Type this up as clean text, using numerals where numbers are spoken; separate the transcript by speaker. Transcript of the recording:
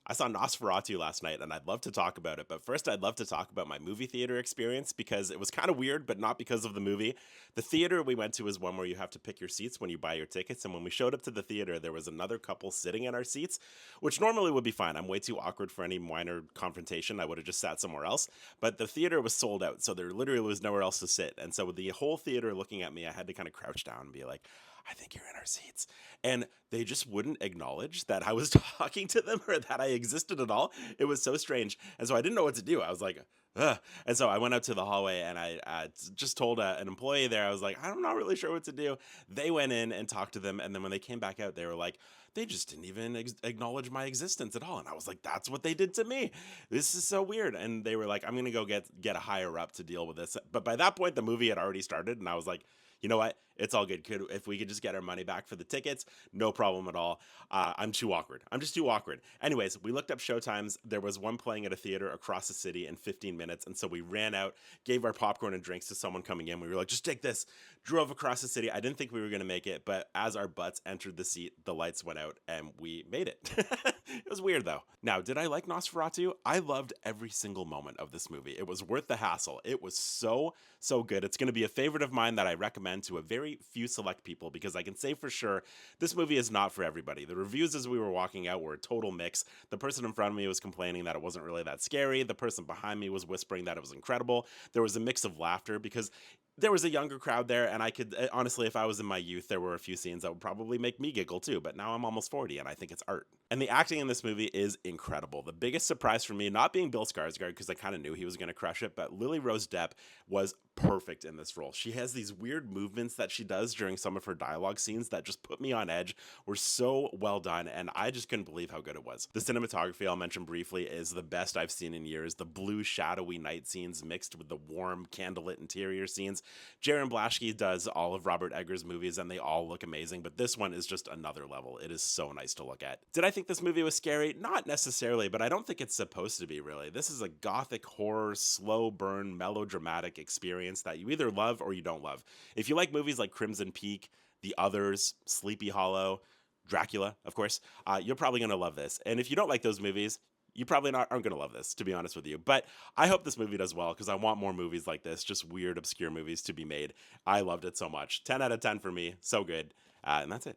Speaker 1: I saw Nosferatu last night and I'd love to talk about it, but first I'd love to talk about my movie theater experience because it was kind of weird, but not because of the movie. The theater we went to is one where you have to pick your seats when you buy your tickets, and when we showed up to the theater, there was another couple sitting in our seats, which normally would be fine. I'm way too awkward for any minor confrontation. I would have just sat somewhere else, but the theater was sold out, so there literally was nowhere else to sit. And so with the whole theater looking at me, I had to kind of crouch down and be like, I think you're in our seats. And they just wouldn't acknowledge that I was talking to them or that I existed at all. It was so strange. And so I didn't know what to do. I was like, ugh. And so I went out to the hallway and I just told an employee there, I was like, I'm not really sure what to do. They went in and talked to them. And then when they came back out, they were like, they just didn't even acknowledge my existence at all. And I was like, that's what they did to me. This is so weird. And they were like, I'm going to go get a higher up to deal with this. But by that point, the movie had already started. And I was like, you know what? It's all good. If we could just get our money back for the tickets, no problem at all. I'm too awkward. I'm just too awkward. Anyways, we looked up showtimes. There was one playing at a theater across the city in 15 minutes. And so we ran out, gave our popcorn and drinks to someone coming in. We were like, just take this. Drove across the city. I didn't think we were going to make it, but as our butts entered the seat, the lights went out and we made it. It was weird though. Now, did I like Nosferatu? I loved every single moment of this movie. It was worth the hassle. It was so good. It's going to be a favorite of mine that I recommend to a very few select people because I can say for sure this movie is not for everybody. The reviews as we were walking out were a total mix. The person in front of me was complaining that it wasn't really that scary. The person behind me was whispering that it was incredible. There was a mix of laughter because there was a younger crowd there, and I could honestly, if I was in my youth, there were a few scenes that would probably make me giggle too. But now I'm almost 40, and I think it's art. And the acting in this movie is incredible. The biggest surprise for me, not being Bill Skarsgård, because I kind of knew he was going to crush it, but Lily Rose Depp was perfect in this role. She has these weird movements that she does during some of her dialogue scenes that just put me on edge. Were so well done, and I just couldn't believe how good it was. The cinematography I'll mention briefly is the best I've seen in years. The blue shadowy night scenes mixed with the warm candlelit interior scenes. Jaron Blaschke does all of Robert Eggers' movies and they all look amazing, but this one is just another level. It is so nice to look at. Did I think this movie was scary? Not necessarily, but I don't think it's supposed to be really. This is a gothic horror, slow burn, melodramatic experience that you either love or you don't love. If you like movies like Crimson Peak, The Others, Sleepy Hollow, Dracula, of course, you're probably going to love this. And if you don't like those movies, you probably aren't going to love this, to be honest with you. But I hope this movie does well because I want more movies like this, just weird, obscure movies to be made. I loved it so much. 10 out of 10 for me. So good. And that's it.